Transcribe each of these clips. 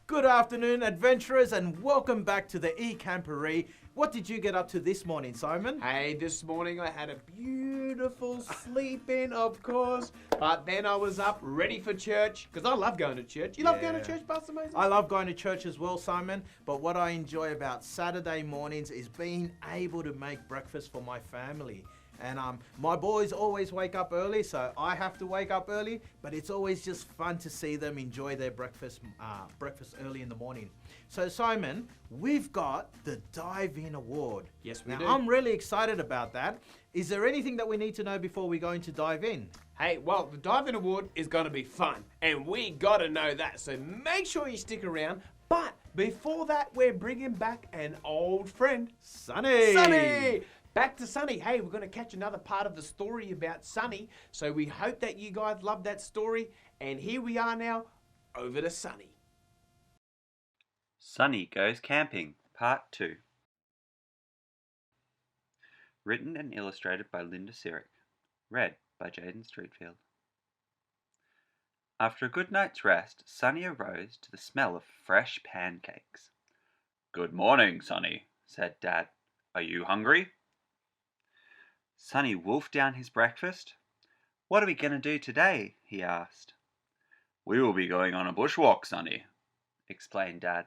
Good afternoon, adventurers, and welcome back to the e-Camporee. What did you get up to this morning, Simon? Hey, this morning I had a beautiful sleep in, of course, but then I was up ready for church, because I love going to church. You love going to church, Pastor Moses? I love going to church as well, Simon, but what I enjoy about Saturday mornings is being able to make breakfast for my family. And my boys always wake up early, so I have to wake up early, but it's always just fun to see them enjoy their breakfast early in the morning. So Simon, we've got the Dive In Award. Yes, we now, do. I'm really excited about that. Is there anything that we need to know before we go into Dive In? Hey, well, the Dive In Award is going to be fun, and we got to know that, so make sure you stick around. But before that, we're bringing back an old friend, Sunny! Sunny! Back to Sunny. Hey, we're going to catch another part of the story about Sunny, so we hope that you guys love that story, and here we are now, over to Sunny. Sunny Goes Camping, Part 2. Written and illustrated by Linda Siric. Read by Jaden Streetfield. After a good night's rest, Sunny arose to the smell of fresh pancakes. "Good morning, Sunny," said Dad. "Are you hungry?" Sunny wolfed down his breakfast. "What are we going to do today?" he asked. "We will be going on a bushwalk, Sunny," explained Dad.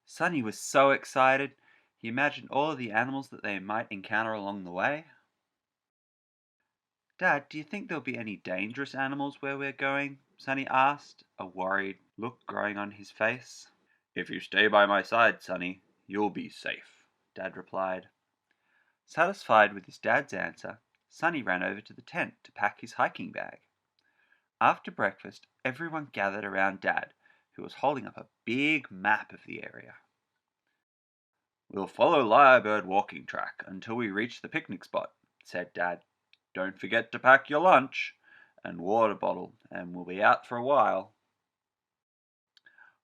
Sunny was so excited, he imagined all of the animals that they might encounter along the way. "Dad, do you think there'll be any dangerous animals where we're going?" Sunny asked, a worried look growing on his face. "If you stay by my side, Sunny, you'll be safe," Dad replied. Satisfied with his dad's answer, Sunny ran over to the tent to pack his hiking bag. After breakfast, everyone gathered around Dad, who was holding up a big map of the area. "We'll follow Lyrebird walking track until we reach the picnic spot," said Dad. "Don't forget to pack your lunch and water bottle, and we'll be out for a while."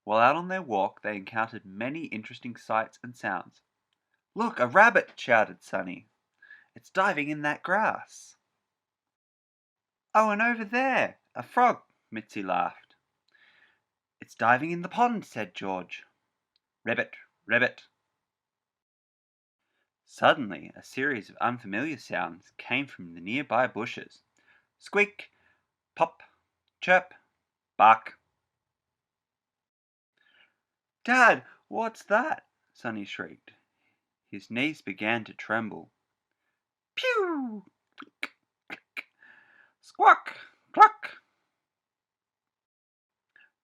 While out on their walk, they encountered many interesting sights and sounds. "Look, a rabbit!" shouted Sunny. "It's diving in that grass." "Oh, and over there, a frog!" Mitzi laughed. "It's diving in the pond," said George. "Ribbit, ribbit." Suddenly, a series of unfamiliar sounds came from the nearby bushes. Squeak, pop, chirp, bark. "Dad, what's that?" Sunny shrieked. His knees began to tremble. "Pew! Squawk! Cluck!"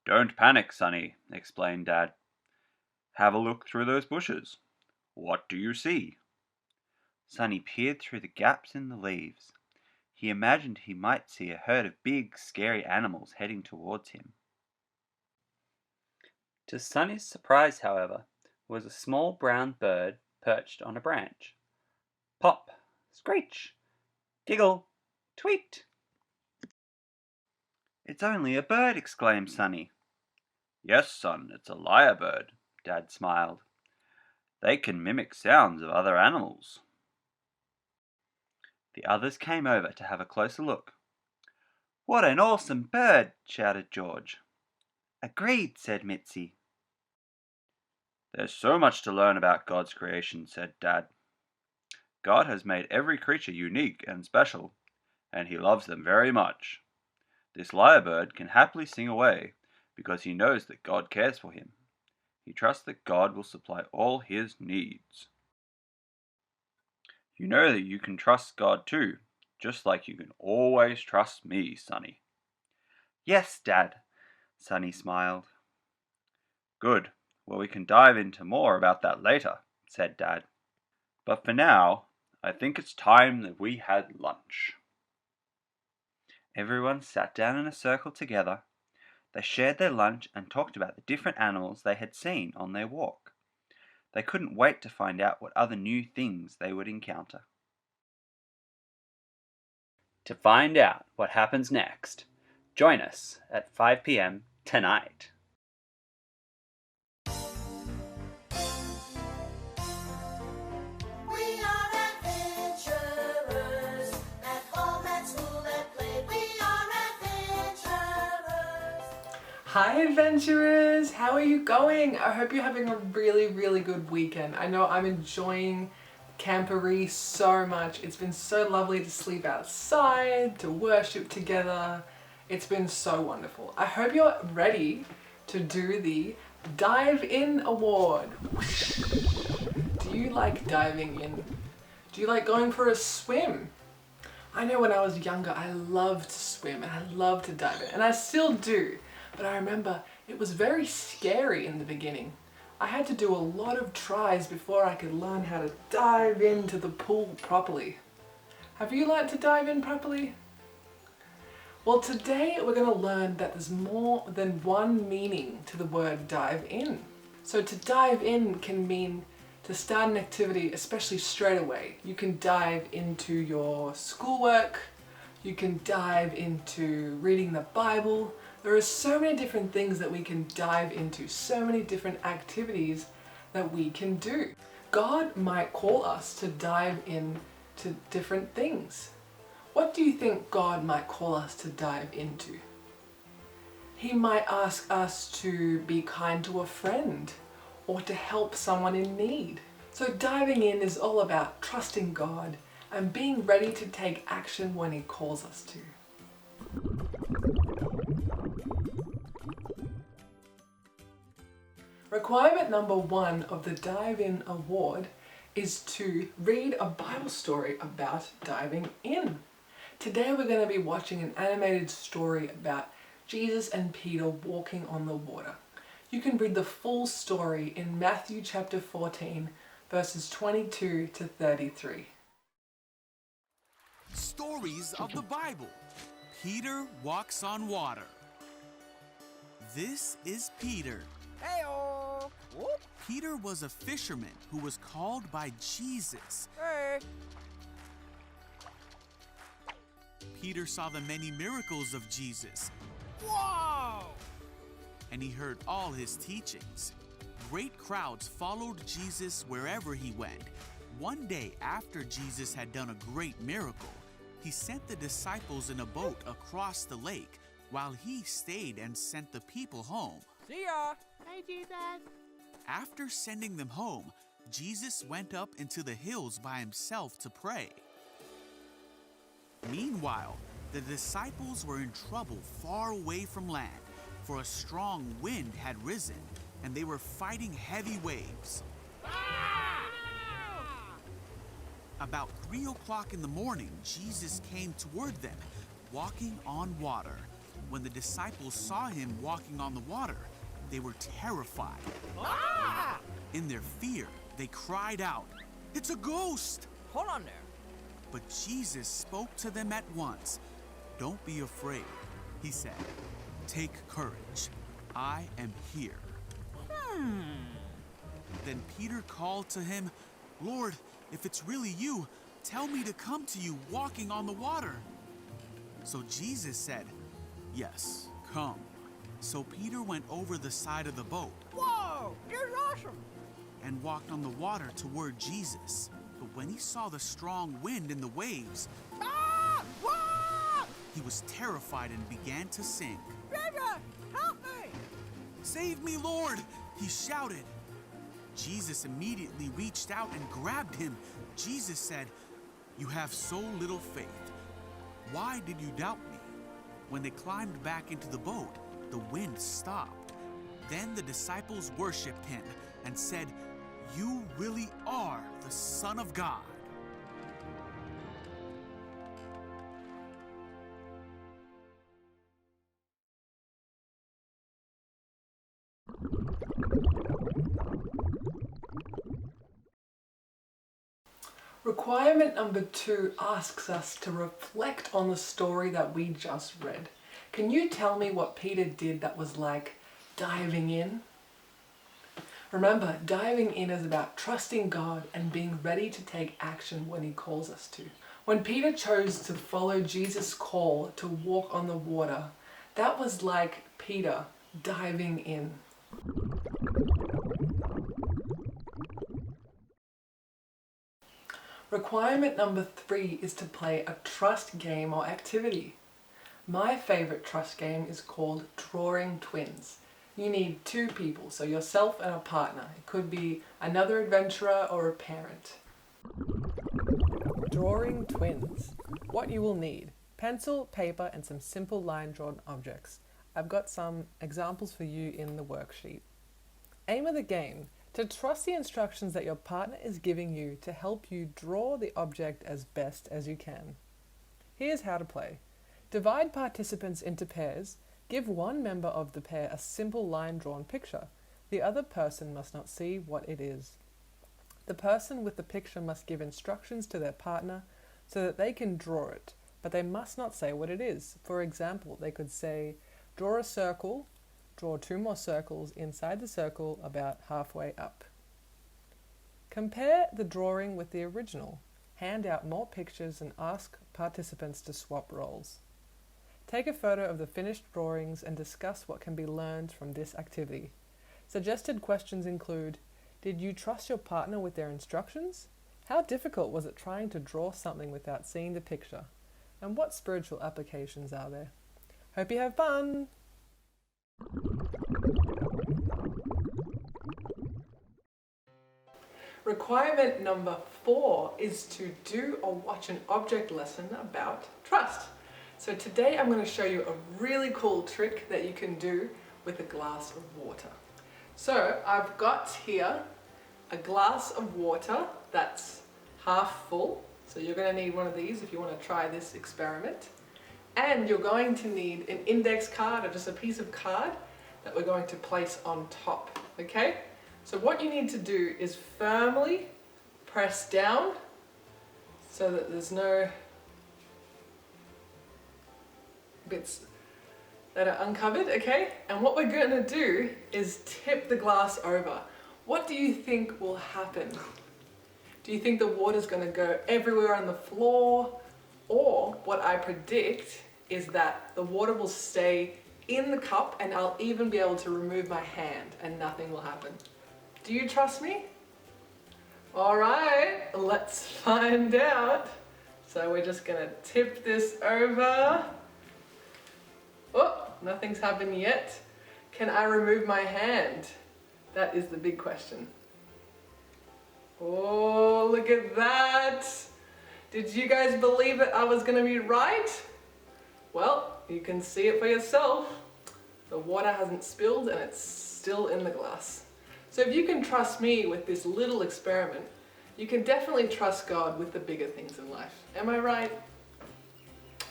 "Don't panic, Sunny," explained Dad. "Have a look through those bushes. What do you see?" Sunny peered through the gaps in the leaves. He imagined he might see a herd of big, scary animals heading towards him. To Sunny's surprise, however, was a small brown bird perched on a branch. Pop, screech, giggle, tweet. "It's only a bird," exclaimed Sunny. "Yes, son, it's a lyrebird," Dad smiled. "They can mimic sounds of other animals." The others came over to have a closer look. "What an awesome bird!" shouted George. "Agreed," said Mitzi. "There's so much to learn about God's creation," said Dad. "God has made every creature unique and special, and He loves them very much. This lyrebird can happily sing away because he knows that God cares for him. He trusts that God will supply all his needs." "You know that you can trust God too, just like you can always trust me, Sunny." "Yes, Dad," Sunny smiled. "Good. Well, we can dive into more about that later," said Dad. "But for now, I think it's time that we had lunch." Everyone sat down in a circle together. They shared their lunch and talked about the different animals they had seen on their walk. They couldn't wait to find out what other new things they would encounter. To find out what happens next, join us at 5 p.m. tonight. We are Hi adventurers! How are you going? I hope you're having a really good weekend. I know I'm enjoying Camporee so much. It's been so lovely to sleep outside, to worship together. It's been so wonderful. I hope you're ready to do the Dive In Award. Do you like diving in? Do you like going for a swim? I know when I was younger I loved to swim and I loved to dive in, and I still do. But I remember it was very scary in the beginning. I had to do a lot of tries before I could learn how to dive into the pool properly. Have you learned to dive in properly? Well, today we're going to learn that there's more than one meaning to the word dive in. So to dive in can mean to start an activity, especially straight away. You can dive into your schoolwork, you can dive into reading the Bible. There are so many different things that we can dive into, so many different activities that we can do. God might call us to dive into different things. What do you think God might call us to dive into? He might ask us to be kind to a friend or to help someone in need. So diving in is all about trusting God and being ready to take action when He calls us to. Requirement number 1 of the Dive In Award is to read a Bible story about diving in. Today we're going to be watching an animated story about Jesus and Peter walking on the water. You can read the full story in Matthew chapter 14, verses 22 to 33. Stories of the Bible. Peter walks on water. This is Peter. Hey-o! Whoop! Peter was a fisherman who was called by Jesus. Hey! Peter saw the many miracles of Jesus, Whoa! and he heard all his teachings. Great crowds followed Jesus wherever he went. One day after Jesus had done a great miracle, he sent the disciples in a boat across the lake while he stayed and sent the people home. See ya! Hey, Jesus! After sending them home, Jesus went up into the hills by himself to pray. Meanwhile, the disciples were in trouble far away from land, for a strong wind had risen, and they were fighting heavy waves. About 3 o'clock in the morning, Jesus came toward them, walking on water. When the disciples saw him walking on the water, they were terrified. In their fear, they cried out, "It's a ghost!" Hold on there. But Jesus spoke to them at once. "Don't be afraid," he said. "Take courage. I am here." Then Peter called to him, "Lord, if it's really you, tell me to come to you walking on the water." So Jesus said, "Yes, come." So Peter went over the side of the boat Whoa! You're awesome! and walked on the water toward Jesus. But when he saw the strong wind and the waves, Whoa! he was terrified and began to sink. Jesus, help me! "Save me, Lord!" he shouted. Jesus immediately reached out and grabbed him. Jesus said, "You have so little faith. Why did you doubt me?" When they climbed back into the boat, the wind stopped. Then the disciples worshipped him and said, "You really are the Son of God." Requirement number 2 asks us to reflect on the story that we just read. Can you tell me what Peter did that was like diving in? Remember, diving in is about trusting God and being ready to take action when He calls us to. When Peter chose to follow Jesus' call to walk on the water, that was like Peter diving in. Requirement number 3 is to play a trust game or activity. My favourite trust game is called Drawing Twins. You need two people, so yourself and a partner. It could be another adventurer or a parent. Drawing Twins. What you will need: pencil, paper and some simple line drawn objects. I've got some examples for you in the worksheet. Aim of the game: to trust the instructions that your partner is giving you to help you draw the object as best as you can. Here's how to play. Divide participants into pairs. Give one member of the pair a simple line-drawn picture. The other person must not see what it is. The person with the picture must give instructions to their partner so that they can draw it, but they must not say what it is. For example, they could say, draw a circle, draw 2 more circles inside the circle about halfway up. Compare the drawing with the original. Hand out more pictures and ask participants to swap roles. Take a photo of the finished drawings and discuss what can be learned from this activity. Suggested questions include: did you trust your partner with their instructions? How difficult was it trying to draw something without seeing the picture? And what spiritual applications are there? Hope you have fun! Requirement number 4 is to do or watch an object lesson about trust. So today I'm going to show you a really cool trick that you can do with a glass of water. So I've got here a glass of water that's half full. So you're going to need one of these if you want to try this experiment. And you're going to need an index card or just a piece of card that we're going to place on top. Okay? So what you need to do is firmly press down so that there's no bits that are uncovered, okay? And what we're going to do is tip the glass over. What do you think will happen? Do you think the water's going to go everywhere on the floor? Or what I predict is that the water will stay in the cup and I'll even be able to remove my hand and nothing will happen. Do you trust me? Alright, let's find out. So we're just going to tip this over. Oh, nothing's happened yet. Can I remove my hand? That is the big question. Oh, look at that. Did you guys believe that I was going to be right? Well, you can see it for yourself. The water hasn't spilled and it's still in the glass. So if you can trust me with this little experiment, you can definitely trust God with the bigger things in life. Am I right?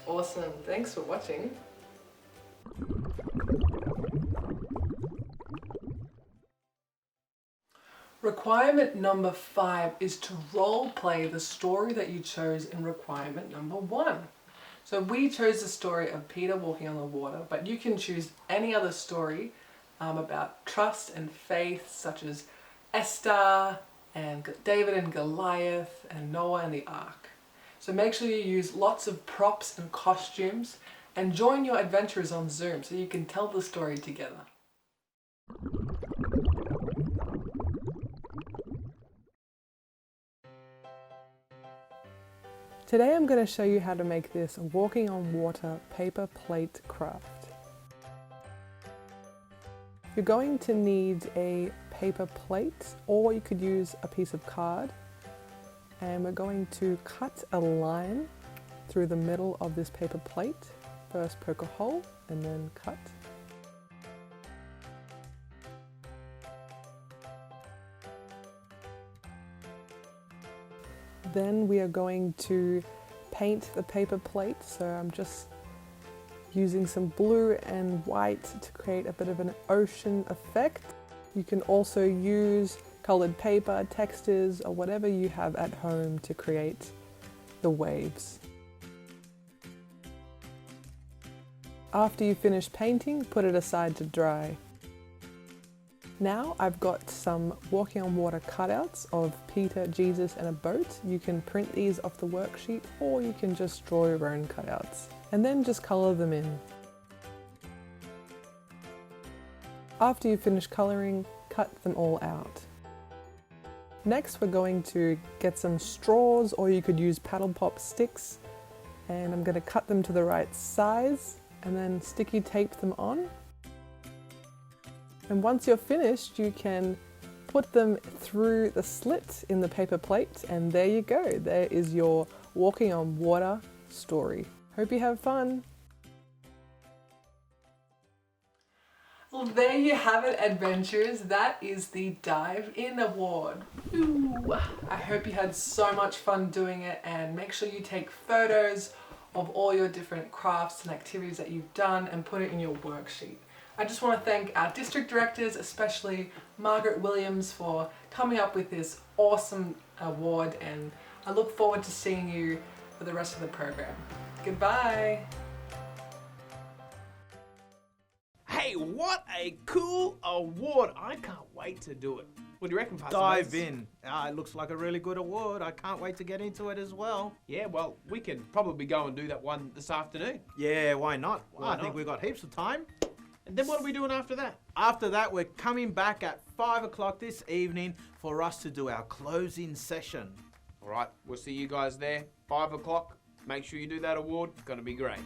Awesome. Thanks for watching. Requirement number 5 is to role play the story that you chose in requirement number 1. So we chose the story of Peter walking on the water, but you can choose any other story about trust and faith, such as Esther and David and Goliath and Noah and the Ark. So make sure you use lots of props and costumes and join your adventurers on Zoom so you can tell the story together. Today I'm going to show you how to make this walking on water paper plate craft. You're going to need a paper plate, or you could use a piece of card, and we're going to cut a line through the middle of this paper plate. First poke a hole and then cut. Then we are going to paint the paper plate, so I'm just using some blue and white to create a bit of an ocean effect. You can also use coloured paper, textures, or whatever you have at home to create the waves. After you finish painting, put it aside to dry. Now I've got some walking on water cutouts of Peter, Jesus and a boat. You can print these off the worksheet or you can just draw your own cutouts and then just colour them in. After you finish colouring, cut them all out. Next we're going to get some straws, or you could use paddle pop sticks, and I'm going to cut them to the right size and then sticky tape them on. And once you're finished, you can put them through the slit in the paper plate, and there you go. There is your walking on water story. Hope you have fun. Well, there you have it, adventurers. That is the Dive In Award. Ooh. I hope you had so much fun doing it, and make sure you take photos of all your different crafts and activities that you've done and put it in your worksheet. I just want to thank our district directors, especially Margaret Williams, for coming up with this awesome award, and I look forward to seeing you for the rest of the program. Goodbye. Hey, what a cool award. I can't wait to do it. What do you reckon, Pastor Dive Moses? in. It looks like a really good award. I can't wait to get into it as well. Yeah, well, we can probably go and do that one this afternoon. Yeah, why not? Why I think not? we've got heaps of time. And then what are we doing after that? After that, we're coming back at 5 o'clock this evening for us to do our closing session. All right, we'll see you guys there. 5 o'clock. Make sure you do that award. It's going to be great.